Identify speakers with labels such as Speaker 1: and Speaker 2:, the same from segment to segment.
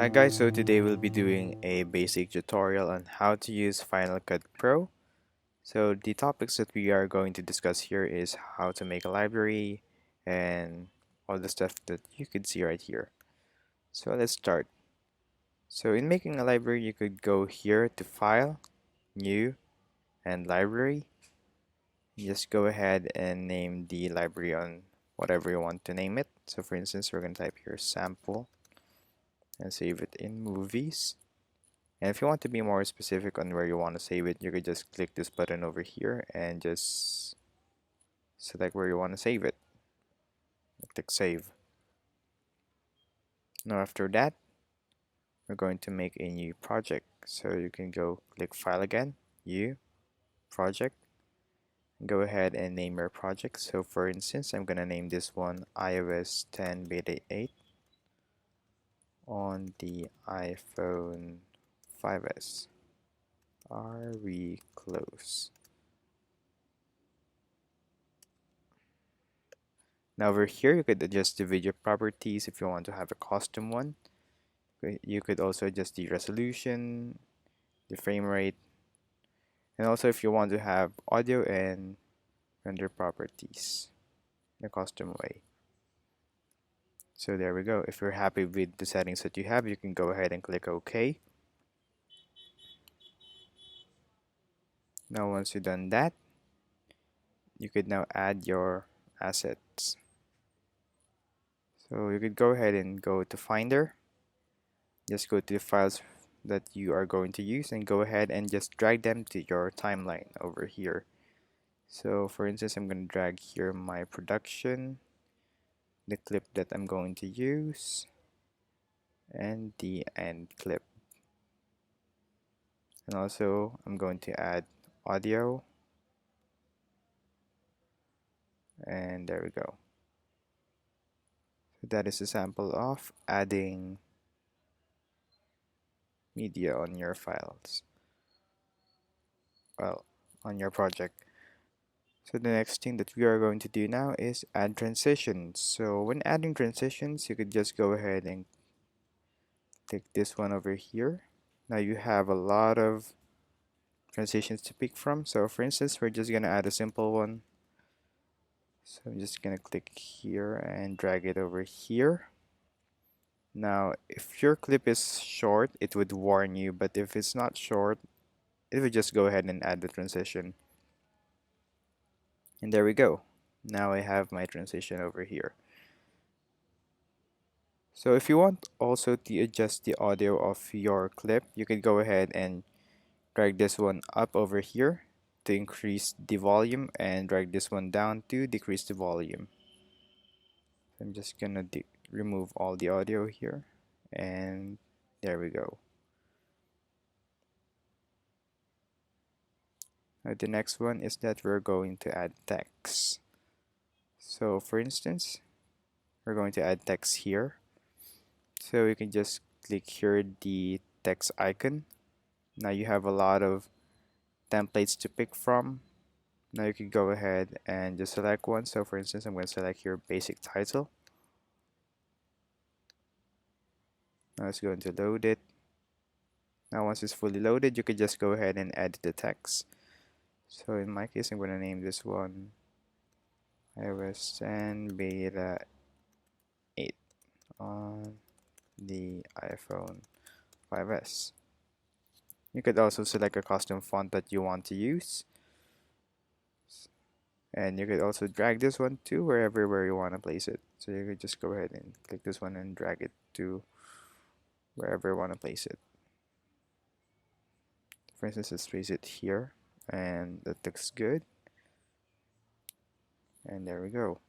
Speaker 1: Hi guys, so today we'll be doing a basic tutorial on how to use Final Cut Pro. So the topics that we are going to discuss here is how to make a library and all the stuff that you could see right here. So let's start. So in making a library, you could go here to File, New, and Library. Just go ahead and name the library on whatever you want to name it. So for instance, we're going to type here sample and save it in movies. And if you want to be more specific on where you want to save it, you could just click this button over here and just select where you want to save it. Click save. Now after that, we're going to make a new project. So you can go click file again, new, project, and go ahead and name your project. So for instance, I'm going to name this one iOS 10 Beta 8 on the iPhone 5s. Are we close? Now over here, you could adjust the video properties if you want to have a custom one. You could also adjust the resolution, the frame rate, and also if you want to have audio and render properties in a custom way. So there we go. If you're happy with the settings that you have, you can go ahead and click OK. Now once you've done that, you could now add your assets. So you could go ahead and go to Finder. Just go to the files that you are going to use and go ahead and just drag them to your timeline over here. So for instance, I'm going to drag here my production, the clip that I'm going to use, and the end clip. And also I'm going to add audio, and there we go. So that is a sample of adding media on your files, well, on your project. So the next thing that we are going to do now is add transitions. So when adding transitions, you could just go ahead and click this one over here. Now you have a lot of transitions to pick from. So for instance, we're just going to add a simple one. So I'm just going to click here and drag it over here. Now, if your clip is short, it would warn you, but if it's not short, it would just go ahead and add the transition. And there we go. Now I have my transition over here. So if you want also to adjust the audio of your clip, you can go ahead and drag this one up over here to increase the volume and drag this one down to decrease the volume. I'm just gonna remove all the audio here, and there we go. Now the next one is that we're going to add text. So for instance, we're going to add text here. So you can just click here the text icon. Now you have a lot of templates to pick from. Now you can go ahead and just select one. So for instance, I'm going to select here basic title. Now it's going to load it. Now once it's fully loaded, you can just go ahead and edit the text. So in my case, I'm going to name this one iOS 10 Beta 8 on the iPhone 5s. You could also select a custom font that you want to use. And you could also drag this one to where you want to place it. So you could just go ahead and click this one and drag it to wherever you want to place it. For instance, let's place it here, and that looks good. And there we go.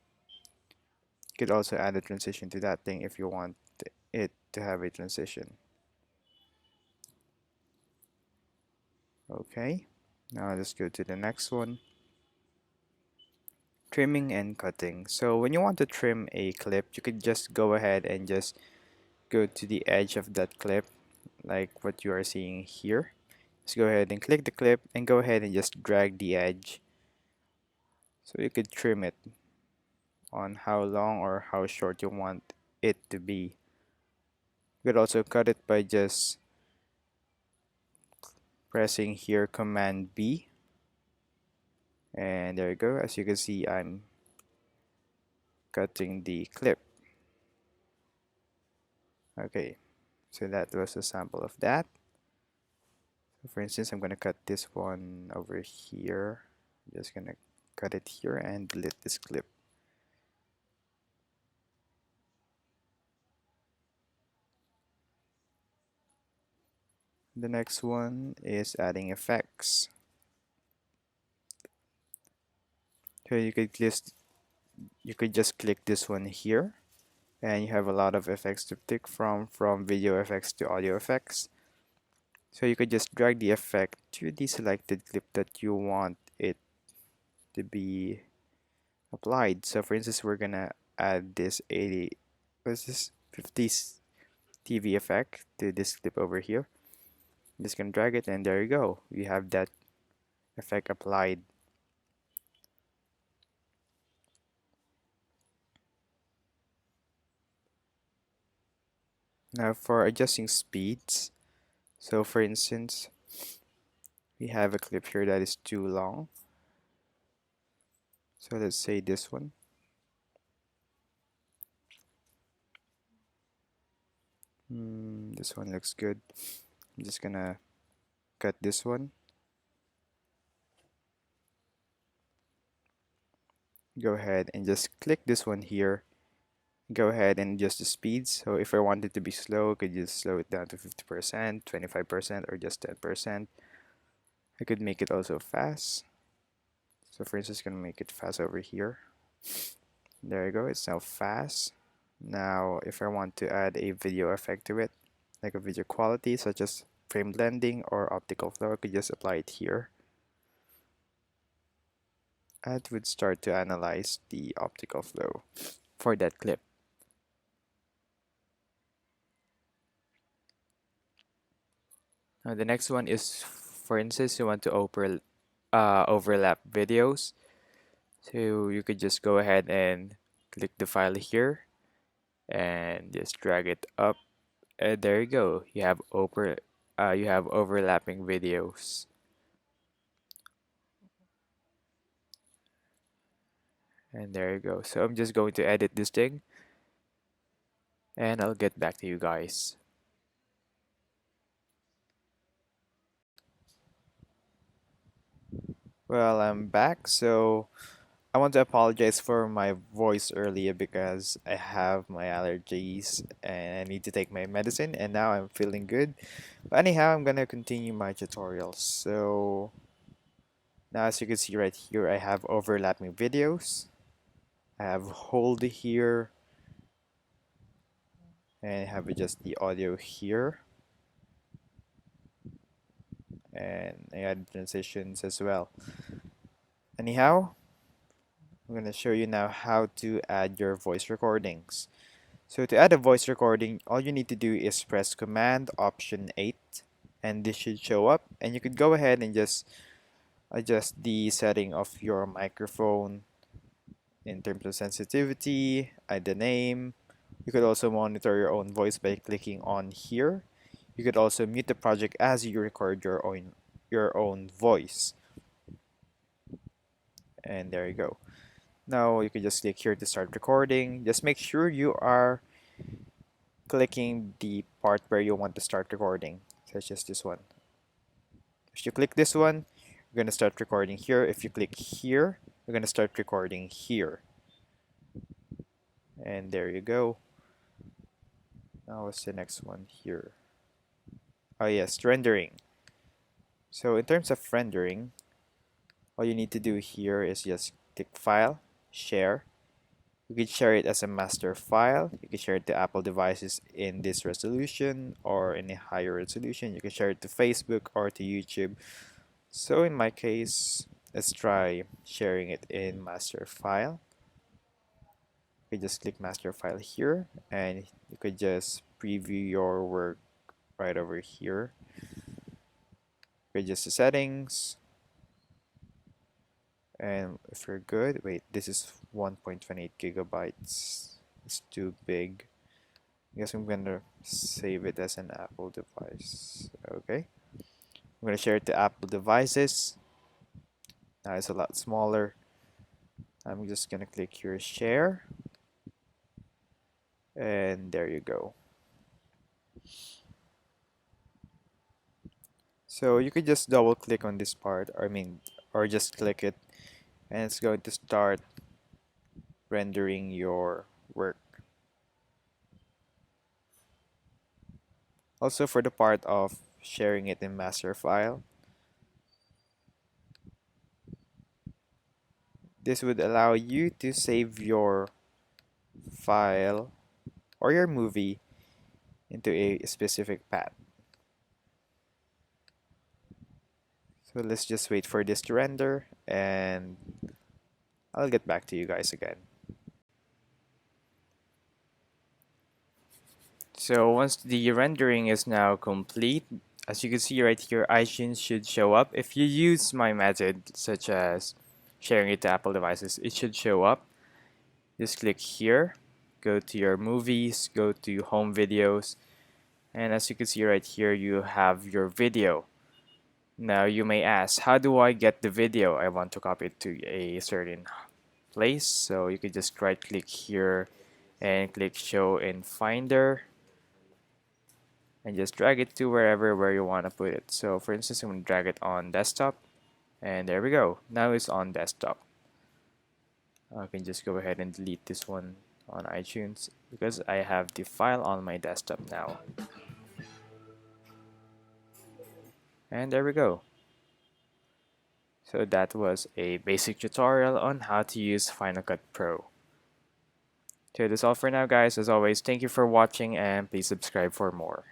Speaker 1: You could also add a transition to that thing if you want it to have a transition. Okay, now let's go to the next one. Trimming and cutting. So when you want to trim a clip, you could just go ahead and just go to the edge of that clip, like what you are seeing here. Just go ahead and click the clip and go ahead and just drag the edge so you could trim it on how long or how short you want it to be. You could also cut it by just pressing here Command B, and there you go. As you can see, I'm cutting the clip. Okay, so that was a sample of that. So for instance, I'm gonna cut this one over here. Just gonna cut it here and delete this clip. The next one is adding effects. So you could just click this one here, and you have a lot of effects to pick from video effects to audio effects. So you could just drag the effect to the selected clip that you want it to be applied. So for instance, we're gonna add this 80, what's this, 50s TV effect to this clip over here. Just gonna drag it, and there you go. We have that effect applied. Now for adjusting speeds, so for instance, we have a clip here that is too long. So let's say this one. This one looks good. I'm just gonna cut this one. Go ahead and just click this one here. Go ahead and adjust the speeds. So if I want it to be slow, I could just slow it down to 50%, 25%, or just 10%. I could make it also fast. So for instance, gonna make it fast over here. There you go, it's now fast. Now if I want to add a video effect to it, like a video quality such as frame blending or optical flow, I could just apply it here. And it would start to analyze the optical flow for that clip. Now the next one is, for instance, you want to overlap videos. So you could just go ahead and click the file here and just drag it up, and there you go. You have overlapping videos. And there you go. So I'm just going to edit this thing, and I'll get back to you guys. Well, I'm back. So I want to apologize for my voice earlier because I have my allergies and I need to take my medicine, and now I'm feeling good. But anyhow, I'm gonna continue my tutorial. So now as you can see right here, I have overlapping videos. I have hold here and have just the audio here, and I add transitions as well. Anyhow, I'm going to show you now how to add your voice recordings. So to add a voice recording, all you need to do is press Command Option 8, and this should show up, and you could go ahead and just adjust the setting of your microphone in terms of sensitivity, add the name. You could also monitor your own voice by clicking on here. You could also mute the project as you record your own voice. And there you go. Now you can just click here to start recording. Just make sure you are clicking the part where you want to start recording, such as this one. If you click this one, you're going to start recording here. If you click here, you're going to start recording here. And there you go. Now what's the next one here? Oh yes, rendering. So in terms of rendering, all you need to do here is just click File, Share. You can share it as a master file. You can share it to Apple devices in this resolution or in a higher resolution. You can share it to Facebook or to YouTube. So in my case, let's try sharing it in master file. You can just click master file here, and you could just preview your work right over here. Adjust the settings, and if you're good, wait, this is 1.28 gigabytes. It's too big. I guess I'm gonna save it as an Apple device. Okay. I'm gonna share it to Apple devices. Now it's a lot smaller. I'm just gonna click here share, and there you go. So you could just double click on this part, or just click it, and it's going to start rendering your work. Also for the part of sharing it in master file, this would allow you to save your file or your movie into a specific path. So let's just wait for this to render, and I'll get back to you guys again. So once the rendering is now complete, as you can see right here, iTunes should show up. If you use my method, such as sharing it to Apple devices, it should show up. Just click here, go to your movies, go to home videos, and as you can see right here, you have your video. Now you may ask, how do I get the video? I want to copy it to a certain place, so you can just right click here and click show in Finder and just drag it to wherever where you want to put it. So for instance, I'm going to drag it on desktop, and there we go. Now it's on desktop. I can just go ahead and delete this one on iTunes because I have the file on my desktop now. And there we go. So that was a basic tutorial on how to use Final Cut Pro. So that's all for now, guys. As always, thank you for watching, and please subscribe for more.